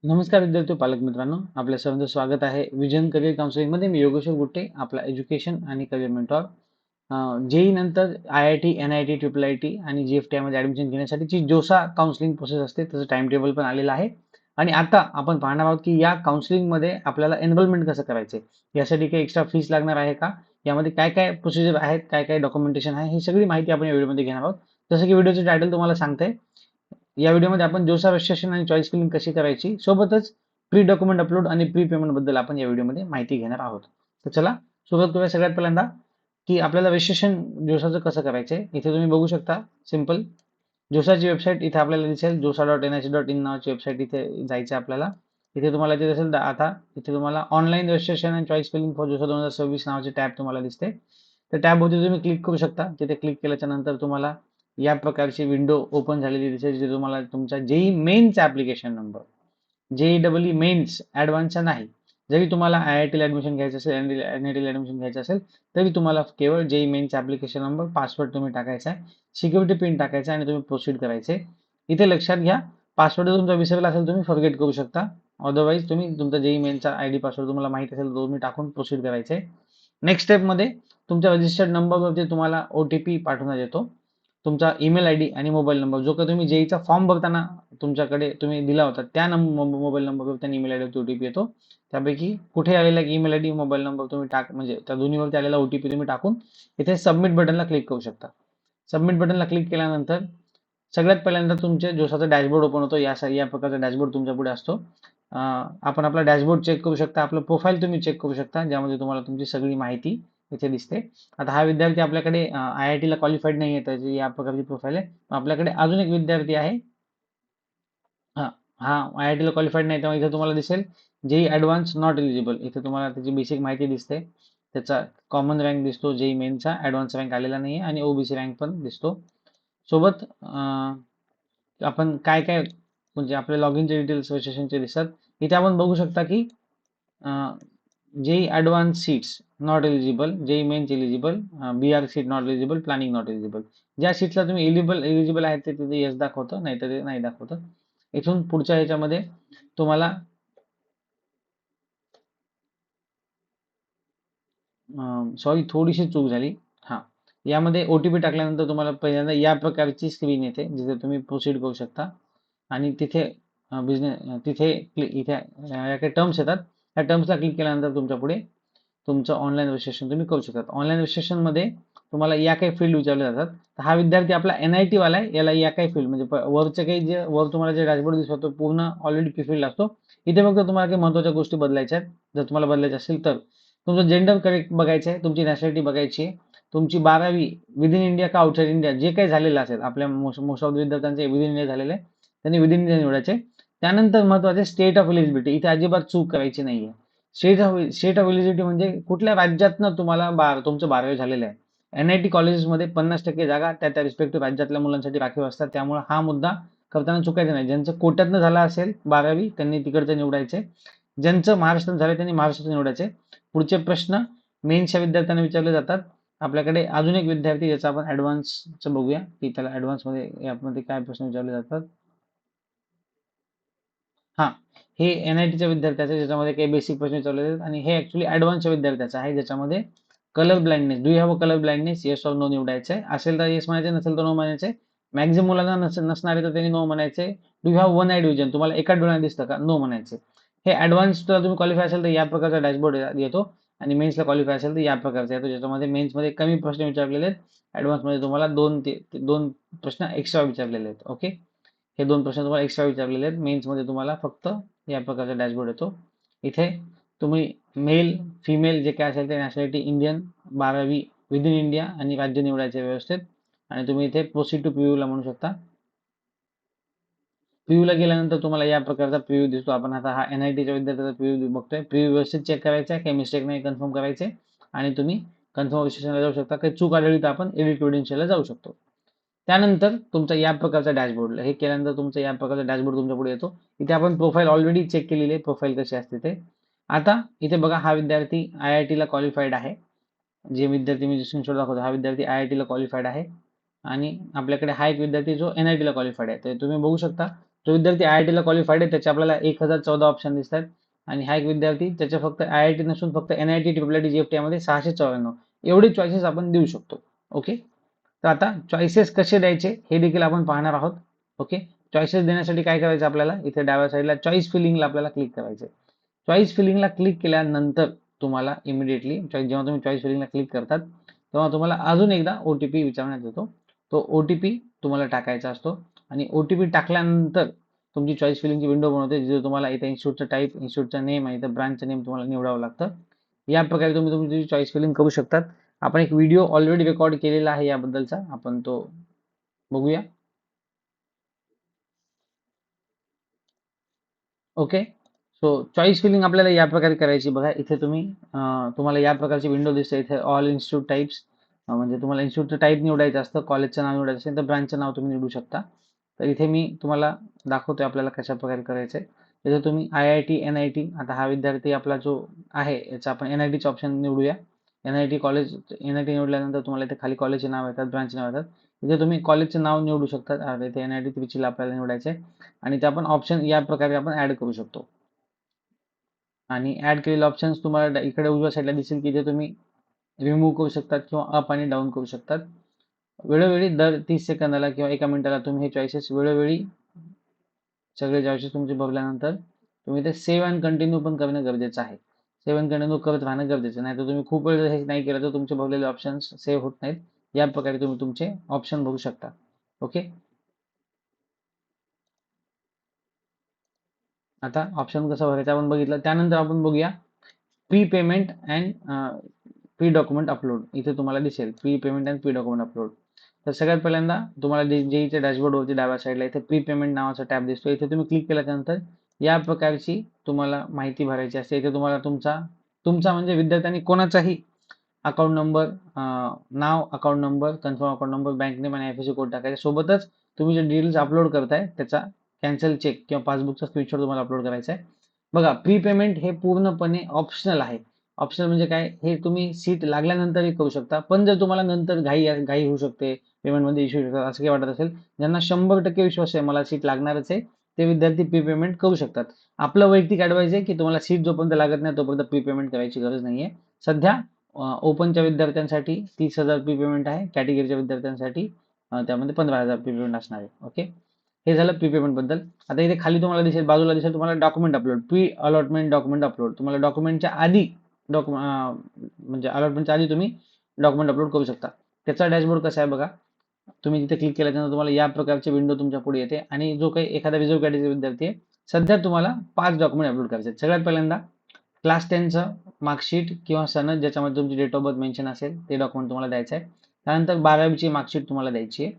नमस्कार विद्यार्थी पालक मित्रांनो, आपल्या सर्वांचं स्वागत आहे विजन करिअर काउन्सिलिंग मध्ये. मी योगेश्वर गुट्टे, आपला एज्युकेशन आणि करिअर मेंटॉर. जेई नंतर IIT, NIT, IIIT आणि GFTI मध्ये ऍडमिशन घेण्यासाठीची जोसा काउन्सिलिंग प्रोसेस असते, त्याचं टाइम टेबल पण आलेलं आहे. आणि आता आपण पाहणार आहोत की या काउन्सिलिंग मध्ये आपल्याला एनरोलमेंट कसं करायचे, यासाठी काही एक्स्ट्रा फीस लागणार आहे का, यामध्ये काय काय प्रोसिजर आहेत, काय काय डॉक्युमेंटेशन आहे, ही सगळी माहिती आपण या व्हिडिओमध्ये घेणार आहोत. जसं की व्हिडिओचं टायटल तुम्हाला सांगते, या व्हिडिओमध्ये आपण जोसा रजिस्ट्रेशन आणि चॉईस फिलिंग कशी करायची, सोबतच प्री डॉक्युमेंट अपलोड आणि प्री पेमेंट बद्दल आपण या व्हिडिओमध्ये माहिती घेणार आहोत. तर चला सुरुवात करूया. सगळ्यात पहिल्यांदा की आपल्याला रजिस्ट्रेशन जोसाचं कसं करायचंय, इथे तुम्ही बघू शकता. सिंपल जोसाची वेबसाईट इथे आपल्याला दिसेल, josa.nic.in नावाची वेबसाईट. इथे जायचं आपल्याला. इथे तुम्हाला दिसेल असेल आता इथे तुम्हाला online registration and choice filling for JoSAA 2026 नावाचे टॅब तुम्हाला दिसते. त्या टॅबवरती तुम्ही क्लिक करू शकता. तिथे क्लिक केल्याच्या नंतर तुम्हाला या प्रकारची विंडो ओपन झालेली दिसेल, जिथे तुम्हाला तुमचा जेई मेन्सचा ऍप्लिकेशन नंबर, JEE मेन्स ऍडव्हान्सचा नाही, जरी तुम्हाला IIT ला ऍडमिशन घ्यायचं असेल, NIT ला ऍडमिशन घ्यायचं असेल, तरी तुम्हाला केवळ JEE mains application number, password तुम्ही टाकायचा आहे, सिक्युरिटी पिन टाकायचा आणि तुम्ही प्रोसीड करायचे. इथे लक्षात घ्या, पासवर्ड तुमचा विसरला असेल तुम्ही फॉरगेट करू शकता. अदरवाईज तुम्ही तुमचा जेई मेन्सचा ID पासवर्ड तुम्हाला माहिती असेल तो तुम्ही टाकून प्रोसीड करायचे. नेक्स्ट स्टेप मध्ये तुमच्या रजिस्टर्ड नंबरवरती तुम्हाला OTP पाठवण्यात येतो. तुमचा ईमेल ID आणि मोबाईल नंबर, जो का तुम्ही जेईचा फॉर्म भरताना तुमच्याकडे तुम्ही दिला होता, त्या मोबाईल नंबरवर आणि ईमेल आयडीवरती OTP येतो. त्यापैकी कुठे आलेला ईमेल ID मोबाईल नंबर तुम्ही म्हणजे त्या दोन्हीवरती आलेला OTP तुम्ही टाकून इथे सबमिट बटनला क्लिक करू शकता. सबमिट बटनला क्लिक केल्यानंतर सगळ्यात पहिल्यांदा तुमचे जोसाचा डॅशबोर्ड ओपन होतो. या प्रकारचा डॅशबोर्ड तुमच्या पुढे असतो. आपण आपला डॅशबोर्ड चेक करू शकता, आपलं प्रोफाईल तुम्ही चेक करू शकता, ज्यामध्ये तुम्हाला तुमची सगळी माहिती इथे दिसते. आता हा विद्यार्थी आपल्याकडे IIT ला क्वालिफाईड नाही आहे, त्याची या प्रकारची प्रोफाईल आहे. आपल्याकडे अजून एक विद्यार्थी आहे. हा हा IIT ला क्वालिफाईड नाही, तेव्हा इथे तुम्हाला दिसेल जेई ऍडव्हान्स नॉट एलिजिबल. इथे तुम्हाला त्याची बेसिक माहिती दिसते. त्याचा कॉमन रँक दिसतो जेई मेनचा, ऍडव्हान्स रँक आलेला नाही आणि OBC रँक पण दिसतो. सोबत आपण काय काय म्हणजे आपले लॉग इनचे डिटेल्स रजिस्ट्रेशनचे दिसतात. इथे आपण बघू शकता की JEE advanced seats not eligible, JEE mains eligible, BR seat not eligible, planning not eligible. ज्या सीट्सला तुम्ही एलिजिबल आहेत ते तिथे येस दाखवतं, नाही तर ते नाही दाखवतं. इथून पुढच्या ह्याच्यामध्ये तुम्हाला सॉरी, थोडीशी चूक झाली. हा, यामध्ये OTP टाकल्यानंतर तुम्हाला पहिल्यांदा या प्रकारची स्क्रीन येते, जिथे तुम्ही प्रोसीड करू शकता. आणि तिथे बिझनेस तिथे इथे या काही टर्म्स येतात. या टर्म्सला क्लिक केल्यानंतर तुमच्या पुढे तुमचं ऑनलाईन रजिस्ट्रेशन तुम्ही करू शकता. ऑनलाईन रजिस्ट्रेशन मध्ये तुम्हाला या काही फील्ड विचारले जातात. तर हा विद्यार्थी आपला NIT वाला आहे, याला या काही फील्ड म्हणजे वरचे काही जे वर तुम्हाला जे डॅशबोर्ड दिसतो पूर्ण ऑलरेडी फील्ड असतो. इथे फक्त तुम्हाला काही महत्त्वाच्या गोष्टी बदलायच्या आहेत. जर तुम्हाला बदलायच्या असेल तर तुमचं जेंडर करेक्ट बघायचं आहे, तुमची नॅशनॅलिटी बघायची आहे, तुमची 12वी विदिन इंडिया का आउटसाइड इंडिया जे काही झालेलं असेल, आपल्या मोस्ट ऑफ विद्यार्थ्यांचे विदिन इंडिया झालेले आहे, त्यांनी विदिन इंडिया निवडायचे. त्यानंतर महत्वाचे स्टेट ऑफ एलिजिबिलिटी, इथे अजिबात चूक करायची नाहीये. स्टेट ऑफ एलिजिबिलिटी म्हणजे कुठल्या राज्यातनं तुम्हाला तुमचं 12वी झालेलं आहे. NIT कॉलेजेसमध्ये 50% जागा त्या रिस्पेक्टिव्ह राज्यातल्या मुलांसाठी राखीव असतात. त्यामुळे हा मुद्दा करताना चुकायचा नाही. ज्यांचं कोट्यातनं झाला असेल 12वी त्यांनी तिकडचं निवडायचे, ज्यांचं महाराष्ट्रात झालं त्यांनी महाराष्ट्रात निवडायचे. पुढचे प्रश्न मेन्सच्या विद्यार्थ्यांना विचारले जातात. आपल्याकडे अजून एक विद्यार्थी ज्याचा आपण ऍडव्हान्सचं बघूया की त्याला ऍडव्हान्स मध्ये यामध्ये काय प्रश्न विचारले जातात. हा, हे NITच्या विद्यार्थ्याचं ज्याच्यामध्ये काही बेसिक प्रश्न विचारले जातात, आणि हे ऍक्च्युली ऍडव्हान्सच्या विद्यार्थ्याचं आहे, ज्याच्यामध्ये colour blindness, do you have a colour blindness, yes or no निवडायचे. असेल तर येस म्हणायचे, नसेल तर नो म्हणायचे. मॅक्झिमम मुलांना नसणारे तर त्यांनी नो म्हणायचे. Do you have one I vision, तुम्हाला एका डोळ्याने दिसतं का, नो म्हणायचे. हे ऍडव्हान्सला तुम्ही क्वालिफाय असेल तर या प्रकारचा डॅशबोर्ड येतो, आणि मेन्सला क्वालिफाय असेल तर या प्रकारचा येतो, ज्याच्यामध्ये मेन्समध्ये कमी प्रश्न विचारलेले आहेत, ऍडव्हान्समध्ये तुम्हाला दोन प्रश्न एक्स्ट्रा विचारलेले आहेत. ओके, हे दोन प्रश्न तुम्हाला एक्स्ट्रा विचारलेले आहेत. मेन्समध्ये तुम्हाला फक्त या प्रकारचा डॅशबोर्ड येतो. इथे तुम्ही मेल फिमेल जे काय असेल ते नॅशनॅलिटी इंडियन, 12वी विदिन इंडिया आणि राज्य निवडायचे व्यवस्थित, आणि तुम्ही इथे प्रोसीड टू प्रिव्ह्यूला म्हणू शकता. प्रिव्ह्यूला गेल्यानंतर तुम्हाला या प्रकारचा प्रिव्ह्यू दिसतो. आपण आता हा NITच्या विद्यार्थ्याचा प्रिव्ह्यू बघतोय. प्रिव्ह्यू व्यवस्थित चेक करायचा आहे, काही मिस्टेक नाही कन्फर्म करायचे, आणि तुम्ही कन्फर्म रजिस्ट्रेशनला जाऊ शकता. काही चूक आढळली तर आपण एडिट क्रेडेन्शियलला जाऊ शकतो. त्यानंतर तुमचा या प्रकारचा डॅशबोर्ड, हे केल्यानंतर तुमचा या प्रकारचा डॅशबोर्ड तुमच्या पुढे येतो. इथे आपण प्रोफाईल ऑलरेडी चेक केलेली आहे, प्रोफाईल कशी असते ते. आता इथे बघा, हा विद्यार्थी IIT ला क्वालिफाईड आहे. जे विद्यार्थी मी स्क्रीनशॉट दाखवतो, हा विद्यार्थी IIT ला क्वालिफाईड आहे. आणि आपल्याकडे हा एक विद्यार्थी जो NIT ला क्वालिफाईड आहे. तर तुम्ही बघू शकता जो विद्यार्थी IIT ला क्वालिफाईड आहे त्याचे आपल्याला 1014 ऑप्शन दिसतात आणि हा एक विद्यार्थी त्याचे फक्त IIT नसून फक्त NIT IIIT GFT मध्ये 694 एवढे चॉईसेस आपण देऊ शकतो. ओके, तर आता चॉईसेस कसे द्यायचे हे देखील आपण पाहणार आहोत. ओके, चॉईसेस देण्यासाठी काय करायचं आपल्याला, इथे डाव्या साईडला चॉईस फिलिंगला आपल्याला क्लिक करायचं. चॉईस फिलिंगला क्लिक केल्यानंतर तुम्हाला इमिडिएटली जेव्हा तुम्ही चॉईस फिलिंगला क्लिक करतात तेव्हा तुम्हाला अजून एकदा OTP विचारण्यात येतो. तो OTP तुम्हाला टाकायचा असतो आणि OTP टाकल्यानंतर तुमची चॉईस फिलिंगची विंडो बनवते, जिथे तुम्हाला इथे इन्स्टिट्यूटचं टाईप, इन्स्टिट्यूटचं नेम आणि इथं ब्रांचचं नेम तुम्हाला निवडावं लागतं. या प्रकारे तुम्ही तुमची चॉईस फिलिंग करू शकतात. आपण एक व्हिडिओ ऑलरेडी रेकॉर्ड केलेला आहे याबद्दलचा, आपण तो बघूया. ओके, सो चॉईस फिलिंग आपल्याला या प्रकारे करायची. बघा इथे तुम्हाला या प्रकारची विंडो दिसते. इथे ऑल इन्स्टिट्यूट टाईप्स, म्हणजे तुम्हाला इन्स्टिट्यूटचं टाईप निवडायचं असतं, कॉलेजचं नाव निवडायचं असेल तर ब्रांचचं नाव तुम्ही निवडू शकता. तर इथे मी तुम्हाला दाखवतोय आपल्याला कशा प्रकारे करायचं आहे. इथे तुम्ही IIT NIT, आता हा विद्यार्थी आपला जो आहे याचा आपण NITचं ऑप्शन निवडूया. NIT कॉलेज, NIT निवडल्यानंतर तुम्हाला इथे खाली कॉलेजचे नाव येतात, ब्रांचचे नाव येतात. इथे तुम्ही कॉलेजचं नाव निवडू शकता. इथे NIT त्रिचीला आपल्याला निवडायचं आहे आणि ते आपण ऑप्शन या प्रकारे आपण ऍड करू शकतो. आणि ऍड केलेले ऑप्शन्स तुम्हाला इकडे उजव्या साईडला दिसेल की इथे तुम्ही रिमूव्ह करू शकतात किंवा अप आणि डाऊन करू शकतात. वेळोवेळी दर 30 सेकंदाला किंवा 1 मिनिटाला तुम्ही हे चॉईसेस वेळोवेळी सगळे चॉईसेस तुमचे भरल्यानंतर तुम्ही ते सेव्ह अँड कंटिन्यू पण करणं गरजेचं आहे. सेव्ह अँड कंटिन्यू करत राहणं गरजेचं नाही, तर तुम्ही खूप वेळ हे नाही केलं तर तुमचे भरलेले ऑप्शन्स सेव्ह होत नाहीत. या प्रकारे तुम्ही तुमचे ऑप्शन भरू शकता. ओके, आता ऑप्शन कसं भरायचं आपण बघितलं. त्यानंतर आपण बघूया pre payment and pre document upload. इथे तुम्हाला दिसेल pre payment and pre document upload. तर सगळ्यात पहिल्यांदा तुम्हाला जेईच्या डॅशबोर्डवरती डाव्या साईडला इथे प्री पेमेंट नावाचा टॅब दिसतो. इथे तुम्ही क्लिक केल्यानंतर या प्रकारची तुम्हाला माहिती भरायची असते. इथे तुम्हाला तुमचा म्हणजे विद्यार्थ्यांनी कोणाचाही अकाउंट नंबर, नाव, account number, confirm account number, bank name आणि IFSC कोड टाकायचा. सोबतच तुम्ही जे डिटेल्स अपलोड करताय त्याचा कॅन्सल चेक किंवा पासबुकचा स्क्रीनशॉट तुम्हाला अपलोड करायचा आहे. बघा, प्री पेमेंट हे पूर्णपणे ऑप्शनल आहे. ऑप्शनल म्हणजे काय, हे तुम्ही सीट लागल्यानंतरही करू शकता. पण जर तुम्हाला नंतर घाई होऊ शकते, पेमेंटमध्ये इश्यू शकतात असं काही वाटत असेल, ज्यांना 100% विश्वास आहे मला सीट लागणारच आहे, ते विद्यार्थी प्री पेमेंट करू शकतात. आपलं वैयक्तिक ॲडवाइस आहे की तुम्हाला सीट जोपर्यंत लागत नाही तोपर्यंत प्री पेमेंट करायची गरज नाहीये. सध्या ओपनच्या विद्यार्थ्यांसाठी 30,000 प्री पेमेंट आहे, कॅटेगरीच्या विद्यार्थ्यांसाठी त्यामध्ये 15,000 प्री पेमेंट असणार आहे. ओके, हे झालं प्री पेमेंट बद्दल. आता इथे खाली तुम्हाला दिसेल, बाजूला दिसेल तुम्हाला document upload, pre allotment document upload. तुम्हाला डॉक्युमेंटच्या आधी म्हणजे अलॉटमेंटच्या आधी तुम्ही डॉक्युमेंट अपलोड करू शकता. त्याचा डॅशबोर्ड कसा आहे बघा, तुम्ही तिथे क्लिक केल्यानंतर तुम्हाला या प्रकारची विंडो तुमच्या पुढे येते आणि जो काही एखादा रिझर्व कॅटेगरी विद्यार्थी आहे, सध्या तुम्हाला 5 डॉक्युमेंट अपलोड करायचे आहेत. सगळ्यात पहिल्यांदा क्लास 10चं मार्कशीट किंवा सनद ज्याच्यामध्ये तुमची डेट ऑफ बर्थ मेन्शन असेल ते डॉक्युमेंट तुम्हाला द्यायचं आहे. त्यानंतर 12वीची मार्कशीट तुम्हाला द्यायची आहे.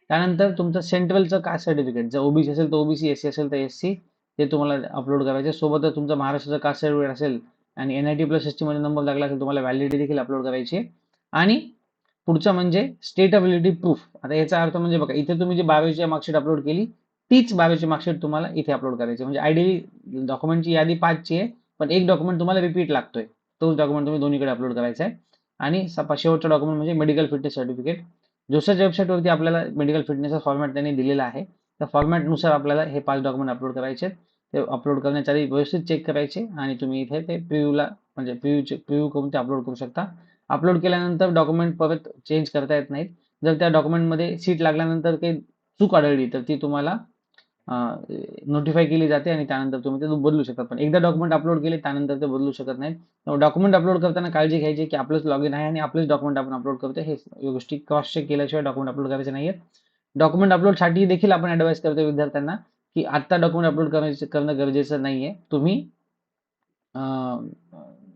त्यानंतर तुमचं सेंट्रलचं कास्ट सर्टिफिकेट, जर OBC असेल तर OBC, SC असेल तर SC, ते तुम्हाला अपलोड करायचे. सोबतच तुमचं महाराष्ट्राचं कास्ट सर्टिफिकेट असेल आणि NIT+ST मध्ये नंबर लागला असेल तुम्हाला व्हॅलिडिटी देखील अपलोड करायची आहे. आणि पुढचं म्हणजे स्टेट अबिलिटी प्रूफ. आता याचा अर्थ म्हणजे बघा, इथे तुम्ही जी 12वीची मार्कशीट अपलोड केली तीच 12वीची मार्कशीट तुम्हाला इथे अपलोड करायची. म्हणजे आयडियली डॉक्युमेंटची यादी 5ची आहे, पण एक डॉक्युमेंट तुम्हाला रिपीट लागतोय, तोच डॉक्युमेंट तुम्ही दोन्हीकडे अपलोड करायचा आहे. आणि शेवटचा डॉक्युमेंट म्हणजे मेडिकल फिटनेस सर्टिफिकेट. जोशाच्या वेबसाईटवरती आपल्याला मेडिकल फिटनेसचा फॉर्मॅट त्यांनी दिलेला आहे, त्या फॉर्मॅटनुसार आपल्याला हे 5 डॉक्युमेंट अपलोड करायचे आहेत. ते अपलोड करण्याच्या आधी व्यवस्थित चेक करायचे आणि तुम्ही इथे ते म्हणजे प्रिव्ह्यू करून ते अपलोड करू शकता. अपलोड केल्यानंतर डॉक्युमेंट परत चेंज करता येत नाहीत. जर त्या डॉक्युमेंटमध्ये सीट लागल्यानंतर काही चूक आढळली तर ती तुम्हाला नोटिफाय केली जाते आणि त्यानंतर तुम्ही ते बदलू शकता. पण एकदा डॉक्युमेंट अपलोड केले त्यानंतर ते बदलू शकत नाहीत. डॉक्युमेंट अपलोड करताना काळजी घ्यायची की आपलंच लॉगिन आहे आणि आपलेच डॉक्युमेंट आपण अपलोड करतो, हे गोष्टी क्रॉस चेक केल्याशिवाय डॉक्युमेंट अपलोड करायचे नाहीयेत. डॉक्युमेंट अपलोडसाठी देखील आपण ॲडवाइस करतो विद्यार्थ्यांना की आत्ता डॉक्युमेंट अपलोड करणं गरजेचं नाहीये. तुम्ही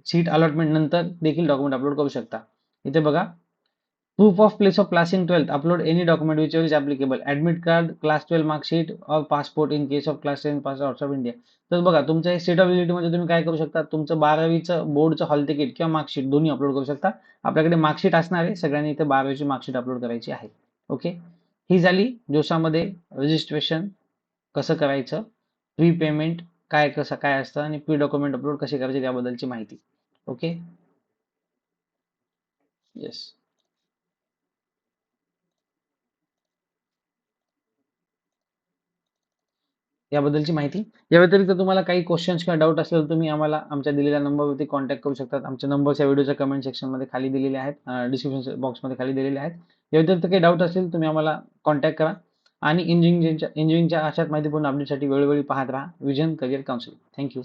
सीट अलॉटमेंट नंतर देखील डॉक्युमेंट अपलोड करू शकता. इथे बघा, proof of place of class in 12th, upload any document which is applicable, admit card, class 12 marksheet और passport in case of class 10 pass out of India. तर बघा, तुमच्या स्टेट ऑफ मध्ये तुम्ही काय करू शकता, तुमचं 12वीचं बोर्डचं हॉल तिकीट किंवा मार्कशीट दोन्ही अपलोड करू शकता. आपल्याकडे मार्कशीट असणार आहे, सगळ्यांनी इथे 12वीची मार्कशीट अपलोड करायची आहे. ओके, ही झाली जोशामध्ये रजिस्ट्रेशन कसं करायचं, प्री पेमेंट कसं काय असतं आणि प्री डॉक्युमेंट अपलोड कसे करायचे त्याबद्दलची माहिती. Okay, yes. याबद्दलची माहिती. या व्यतिरिक्त तुम्हाला काही क्वेश्चन्स किंवा डाऊट असेल तर तुम्ही आम्हाला आमच्या दिलेल्या नंबरवरती कॉन्टॅक्ट करू शकतात. आमचे नंबर्स या व्हिडिओच्या कमेंट सेक्शनमध्ये खाली दिलेले आहेत, डिस्क्रिप्शन बॉक्समध्ये खाली दिलेले आहेत. या व्यतिरिक्त काही डाऊट असेल तुम्ही आम्हाला कॉन्टॅक्ट करा आणि इंजिनिअरिंगच्या अशाच माहितीपूर्ण अपडेटसाठी वेळोवेळी पाहत राहा विजन करिअर काउन्सिल. थँक्यू.